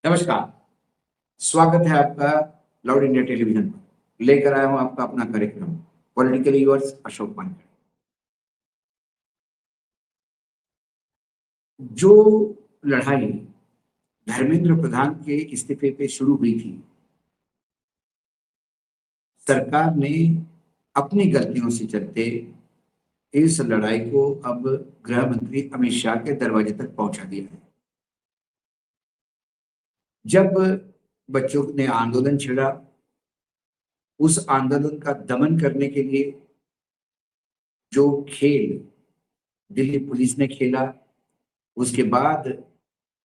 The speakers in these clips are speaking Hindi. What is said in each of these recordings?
नमस्कार। स्वागत है आपका लाउड इंडिया टेलीविजन पर। लेकर आया हूं आपका अपना कार्यक्रम पॉलिटिकल यूवर्स अशोक पानकर। जो लड़ाई धर्मेंद्र प्रधान के इस्तीफे पे शुरू हुई थी, सरकार ने अपनी गलतियों से चलते इस लड़ाई को अब गृह मंत्री अमित शाह के दरवाजे तक पहुंचा दिया है। जब बच्चों ने आंदोलन छेड़ा, उस आंदोलन का दमन करने के लिए जो खेल दिल्ली पुलिस ने खेला, उसके बाद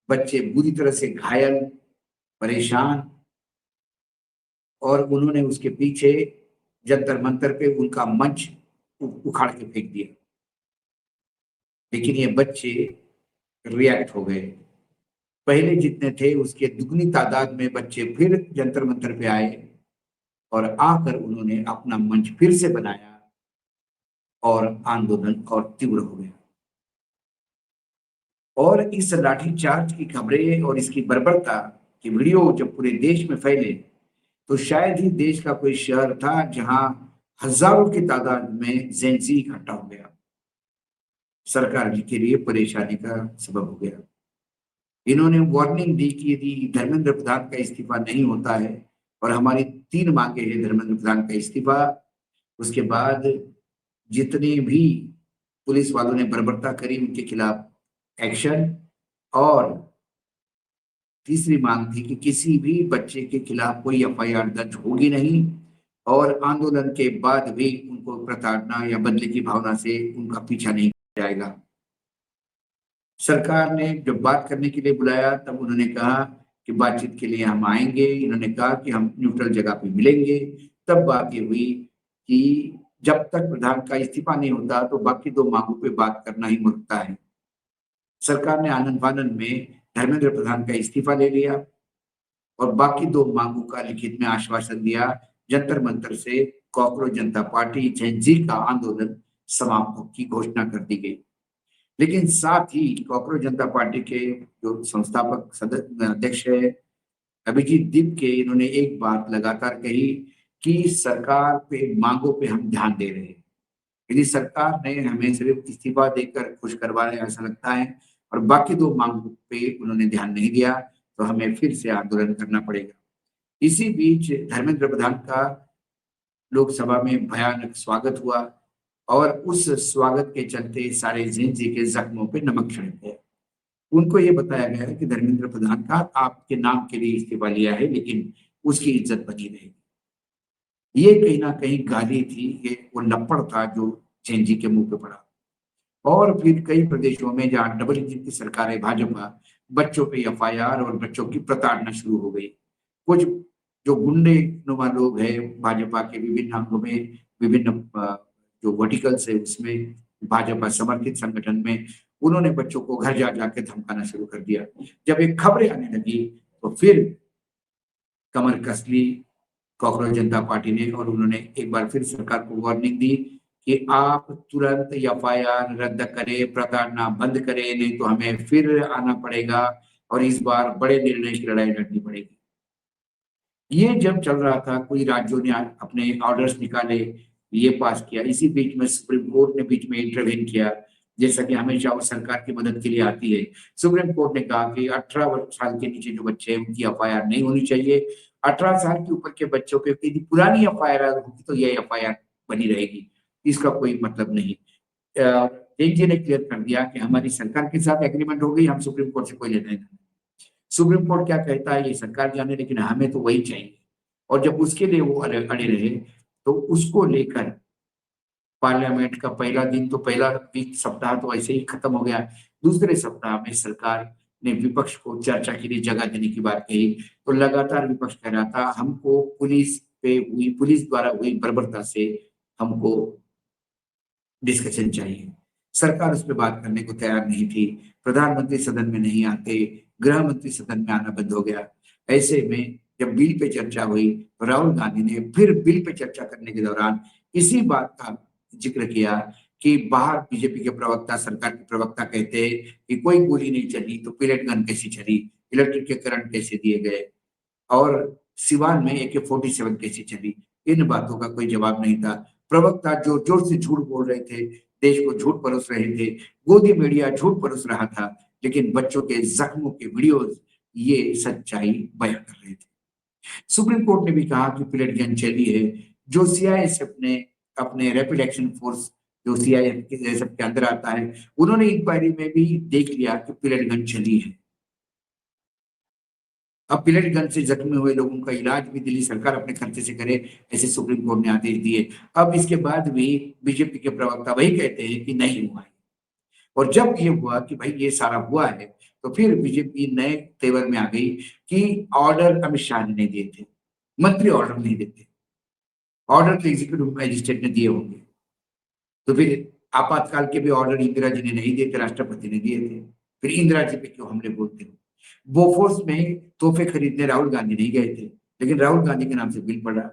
बच्चे बुरी तरह से घायल, परेशान, और उन्होंने उसके पीछे जंतर मंतर पे उनका मंच उखाड़ के फेंक दिया। लेकिन ये बच्चे रिएक्ट हो गए। पहले जितने थे उसके दुगनी तादाद में बच्चे फिर जंतर मंतर पे आए और आकर उन्होंने अपना मंच फिर से बनाया और आंदोलन और तीव्र हो गया। और इस लाठीचार्ज की खबरें और इसकी बर्बरता की वीडियो जब पूरे देश में फैले, तो शायद ही देश का कोई शहर था जहां हजारों की तादाद में जेंजी इकट्ठा हो गया। सरकार जी के लिए परेशानी का सबब हो गया। इन्होंने वार्निंग दी कि यदि धर्मेंद्र प्रधान का इस्तीफा नहीं होता है, और हमारी 3 मांगे हैं धर्मेंद्र प्रधान का इस्तीफा, उसके बाद जितने भी पुलिस वालों ने बर्बरता करी उनके खिलाफ एक्शन, और तीसरी मांग थी कि किसी भी बच्चे के खिलाफ कोई एफआईआर दर्ज होगी नहीं, और आंदोलन के बाद भी उनको प्रताड़ना या बदले की भावना से उनका पीछा नहीं किया जाएगा। सरकार ने जब बात करने के लिए बुलाया तब उन्होंने कहा कि बातचीत के लिए हम आएंगे। इन्होंने कहा कि हम न्यूट्रल जगह पे मिलेंगे। तब बात ये हुई कि जब तक प्रधान का इस्तीफा नहीं होता तो बाकी 2 मांगों पे बात करना ही मुमकिन है। सरकार ने आनन फानन में धर्मेंद्र प्रधान का इस्तीफा ले लिया और बाकी 2 मांगों का लिखित में आश्वासन दिया। जंतर मंतर से कॉकरोच जनता पार्टी जेनजी का आंदोलन समाप्त की घोषणा कर दी गई। लेकिन साथ ही कॉकरोच जनता पार्टी के जो संस्थापक सदस्य अध्यक्ष है अभिजीत दीप, इन्होंने एक बात लगातार कही कि सरकार पे मांगों पे हम ध्यान दे रहे हैं। यदि सरकार ने हमें सिर्फ इस्तीफा देकर खुश करवाया ऐसा लगता है और बाकी 2 मांगों पे उन्होंने ध्यान नहीं दिया, तो हमें फिर से आंदोलन करना पड़ेगा। इसी बीच धर्मेंद्र प्रधान का लोकसभा में भयानक स्वागत हुआ और उस स्वागत के चलते सारे जेनजी के जख्मों पे नमक छिड़क गया। उनको ये बताया गया कि धर्मेंद्र प्रधान का आपके नाम के लिए इस्तीफा लिया है, लेकिन उसकी इज्जत बनी रहेगी। ये कहीं ना कहीं गाली थी, ये वो लपड़ था जो जेनजी के मुंह पे पड़ा। और फिर कई प्रदेशों में जहां डबल इंजन की सरकार है भाजपा, बच्चों पे एफआईआर और बच्चों की प्रताड़ना शुरू हो गई। कुछ जो गुंडे नुमा लोग हैं भाजपा के विभिन्न अंगों में, विभिन्न जो वर्टिकल्स है उसमें, भाजपा समर्थित संगठन में, उन्होंने बच्चों को घर जा जाके धमकाना शुरू कर दिया। जब एक खबरें आने लगी तो फिर कमर कस ली कॉकरोच जनता पार्टी ने और उन्होंने एक बार फिर सरकार को वार्निंग दी कि आप तुरंत एफआईआर रद्द करें, प्रताड़ना बंद करें, नहीं तो हमें फिर आना पड़ेगा और इस बार बड़े निर्णय की लड़ाई लड़नी पड़ेगी। ये जब चल रहा था, कोई राज्यों ने अपने ऑर्डर्स निकाले, ये पास किया। इसी बीच में सुप्रीम कोर्ट ने बीच में इंटरवेन किया, जैसा कि हमेशा वो सरकार की मदद के लिए आती है। सुप्रीम कोर्ट ने कहा कि 18 साल के नीचे जो बच्चे हैं उनकी एफआईआर नहीं होनी चाहिए। 18 साल के ऊपर के बच्चों पे यदि पुरानी एफआईआर होगी तो ये एफआईआर बनी रहेगी, इसका कोई मतलब नहीं। जेनजी ने क्लियर कर दिया कि हमारी सरकार के साथ एग्रीमेंट हो गई, हम सुप्रीम कोर्ट से कोई लेना नहीं। सुप्रीम कोर्ट क्या कहता है ये सरकार जाने, लेकिन हमें तो वही चाहिए। और जब उसके लिए वो अड़े रहे तो उसको लेकर पार्लियामेंट का पहला दिन तो पहला वीक सप्ताह तो ऐसे ही खत्म हो गया। दूसरे सप्ताह में सरकार ने विपक्ष को चर्चा के लिए जगह देने की बात कही, तो लगातार विपक्ष कह रहा था हमको पुलिस द्वारा हुई बर्बरता से हमको डिस्कशन चाहिए। सरकार उस पर बात करने को तैयार नहीं थी। प्रधानमंत्री सदन में नहीं आते, गृह मंत्री सदन में आना बंद हो गया। ऐसे में जब बिल पे चर्चा हुई तो राहुल गांधी ने फिर बिल पे चर्चा करने के दौरान इसी बात का जिक्र किया कि बाहर बीजेपी के प्रवक्ता, सरकार के प्रवक्ता कहते हैं कि कोई गोली नहीं चली तो पिलेट गन कैसी चली, इलेक्ट्रिक के करंट कैसे दिए गए और सिवान में AK-47 कैसी चली। इन बातों का कोई जवाब नहीं था। प्रवक्ता जोर जोर से झूठ बोल रहे थे, देश को झूठ परोस रहे थे, गोदी मीडिया झूठ परोस रहा था, लेकिन बच्चों के जख्मों के वीडियोस ये सच्चाई बयां कर रहे थे। सुप्रीम कोर्ट ने भी कहा कि पिलेट गन चली है। जो सीआईएसएफ ने अपने रैपिड एक्शन फोर्स जो सीआईएसएफ के अंदर आता है, उन्होंने इंक्वायरी में भी देख लिया कि पिलेट गन चली है। अब पिलेट गन से जख्मी हुए लोगों का इलाज भी दिल्ली सरकार अपने खर्चे से करे, ऐसे सुप्रीम कोर्ट ने आदेश दिए। अब इसके बाद भी बीजेपी के प्रवक्ता वही कहते हैं कि नहीं हुआ है। और जब ये हुआ कि भाई ये सारा हुआ है, तो फिर बीजेपी नए तेवर में आ गई कि ऑर्डर अमित शाह ने नहीं दिए थे, मंत्री ऑर्डर नहीं देते, ऑर्डर तो एग्जीक्यूटिव मैजिस्ट्रेट ने दिए होंगे। तो फिर आपातकाल के भी ऑर्डर इंदिरा जी ने नहीं दिए थे, राष्ट्रपति ने दिए थे। फिर इंदिरा जी पे क्यों हमले बोलते हो? बोफोर्स में तोहफे खरीदने राहुल गांधी नहीं गए थे, लेकिन राहुल गांधी के नाम से बिल पड़ा।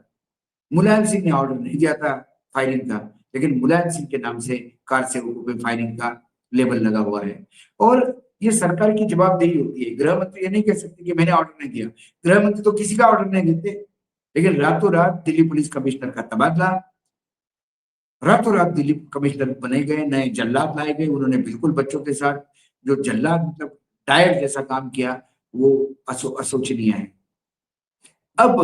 मुलायम सिंह ने ऑर्डर नहीं दिया था फायरिंग का, लेकिन मुलायम सिंह के नाम से कार सेवकों पे फायरिंग का लेबल लगा हुआ है। और ये सरकार की जवाबदेही होती है। गृह मंत्री ये नहीं कह सकते कि मैंने ऑर्डर नहीं दिया। गृह मंत्री तो किसी का ऑर्डर नहीं देते, लेकिन रातों रात दिल्ली पुलिस कमिश्नर का तबादला, रातों रात दिल्ली कमिश्नर बने गए, नए जल्लाद लाए गए। उन्होंने बिल्कुल बच्चों के साथ जो जल्लाद मतलब डायर जैसा काम किया, वो अशोचनीय है। अब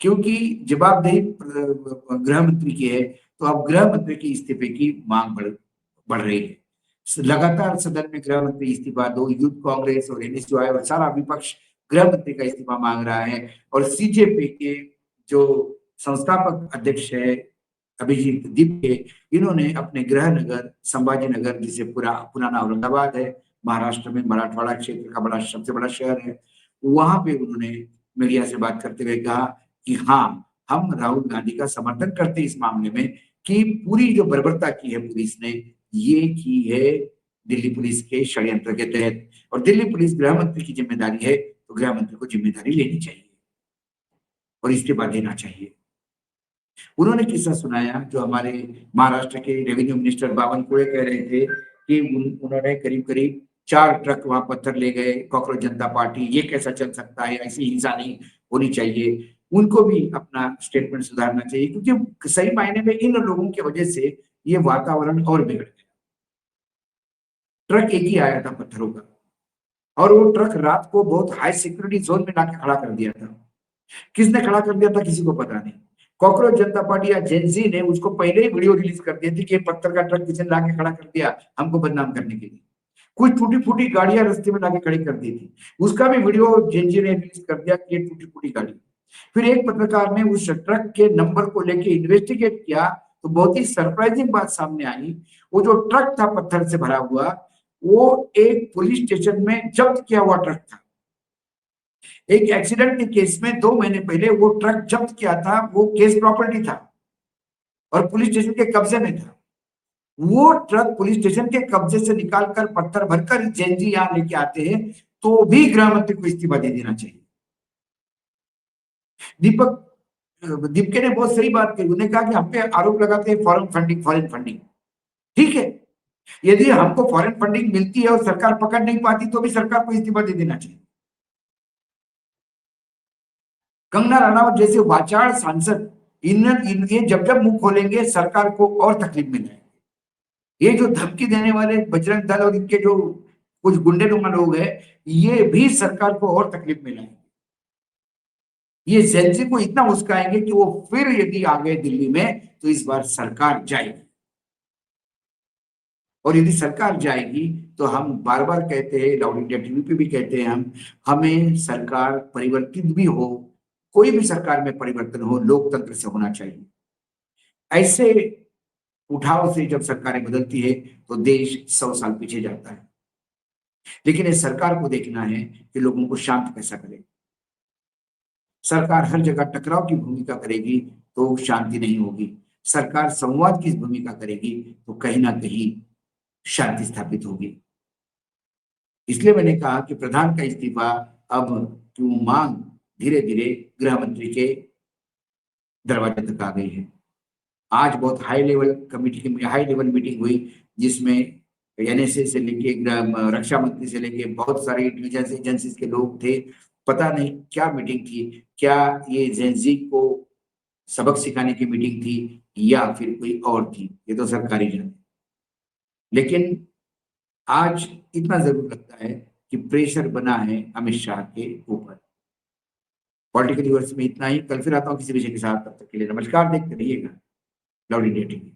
क्योंकि जवाबदेही गृह मंत्री की है, तो अब गृह मंत्री की इस्तीफे की मांग बढ़ रही है। लगातार सदन में गृह मंत्री इस्तीफा दो, यूथ कांग्रेस और एनएसयूआई और सारा विपक्ष गृह मंत्री का इस्तीफा मांग रहा है। और सीजेपी के जो संस्थापक अध्यक्ष है अभिजीत दीपके, इन्होंने अपने गृह नगर संभाजी नगर, जिसे पुराना औरंगाबाद है, महाराष्ट्र में मराठवाड़ा क्षेत्र का सबसे बड़ा शहर है, वहां पे उन्होंने मीडिया से बात करते हुए कहा कि हाँ, हम राहुल गांधी का समर्थन करते हैं इस मामले में कि पूरी जो बर्बरता की है पुलिस ने, ये की है दिल्ली पुलिस के षड्यंत्र के तहत। और दिल्ली पुलिस गृह मंत्री की जिम्मेदारी है, तो गृह मंत्री को जिम्मेदारी लेनी चाहिए और इस्तीफा देना चाहिए। उन्होंने किस्सा सुनाया जो हमारे महाराष्ट्र के रेवेन्यू मिनिस्टर बावनकुळे कह रहे थे कि उन्होंने करीब करीब 4 ट्रक वहां पत्थर ले गए, कॉकरोच जनता पार्टी, ये कैसा चल सकता है, ऐसी हिंसा नहीं होनी चाहिए। उनको भी अपना स्टेटमेंट सुधारना चाहिए, क्योंकि सही मायने में इन लोगों की वजह से ये वातावरण और बिगड़ गया। ट्रक एक ही आया था पत्थरों का, और वो ट्रक रात को बहुत हाई सिक्योरिटी जोन में लाके खड़ा कर दिया था। किसने खड़ा कर दिया था किसी को पता नहीं। कॉकरोच जनता पार्टी या जेनजी ने उसको पहले ही वीडियो रिलीज कर दिया थी कि पत्थर का ट्रक किसी ने लाके खड़ा कर दिया हमको बदनाम करने के लिए। कुछ टूटी फूटी गाड़ियां रास्ते में लाके खड़ी कर दी थी, उसका भी वीडियो जेनजी ने रिलीज कर दिया कि ये टूटी फूटी गाड़ी। फिर एक पत्रकार ने उस ट्रक के नंबर को लेके इन्वेस्टिगेट किया, तो बहुत ही सरप्राइजिंग बात सामने आई। वो जो ट्रक था पत्थर से भरा हुआ, वो एक पुलिस स्टेशन में जब्त किया हुआ ट्रक था। एक एक्सीडेंट के केस में 2 महीने पहले वो ट्रक जब्त किया था, वो केस प्रॉपर्टी था और पुलिस स्टेशन के कब्जे में था। वो ट्रक पुलिस स्टेशन के कब्जे से निकालकर पत्थर भरकर जेएनजी यहां लेके आते हैं, तो भी गृह मंत्री को इस्तीफा दे देना चाहिए। दीपके ने बहुत सही बात कही। उन्होंने कहा कि हम पे आरोप लगाते हैं फॉरेन फंडिंग। ठीक है, यदि हमको फॉरेन फंडिंग मिलती है और सरकार पकड़ नहीं पाती, तो भी सरकार को इस्तीफा दे देना चाहिए। कंगना रनावत जैसे वाचाड़ सांसद ये जब जब मुंह खोलेंगे सरकार को और तकलीफ में जाएंगे। ये जो धमकी देने वाले बजरंग दल और इनके जो कुछ गुंडेनुमा लोग हैं, ये भी सरकार को और तकलीफ में लाएंगे। ये जेनजी को इतना उस्काएंगे कि वो फिर यदि आ गए दिल्ली में, तो इस बार सरकार जाएगी। और यदि सरकार जाएगी, तो हम बार बार कहते हैं, लाउड इंडिया टीवी पे भी कहते हैं, हमें सरकार परिवर्तित भी हो, कोई भी सरकार में परिवर्तन हो, लोकतंत्र से होना चाहिए। ऐसे उठाव से जब सरकारें बदलती है, तो देश 100 साल पीछे जाता है। लेकिन इस सरकार को देखना है कि लोगों को शांत कैसा करे। सरकार हर जगह टकराव की भूमिका करेगी तो शांति नहीं होगी। सरकार संवाद की भूमिका करेगी तो कहीं ना कहीं शांति स्थापित होगी। इसलिए मैंने कहा कि प्रधान का इस्तीफा अब क्यों मांग धीरे धीरे गृह मंत्री के दरवाजे तक आ गई है। आज बहुत हाई लेवल मीटिंग हुई, जिसमें एनएसए से लेके रक्षा मंत्री से लेके बहुत सारे इंटेलिजेंस एजेंसीज के लोग थे। पता नहीं क्या मीटिंग थी, क्या ये जेंजी को सबक सिखाने की मीटिंग थी या फिर कोई और थी, ये तो सरकारी जाने। लेकिन आज इतना जरूर लगता है कि प्रेशर बना है अमित शाह के ऊपर। पॉलिटिकल यूनिवर्स में इतना ही। कल फिर आता हूँ किसी विषय के साथ, तब तक के लिए नमस्कार। देखते रहिएगा लाउड इंडिया टीवी।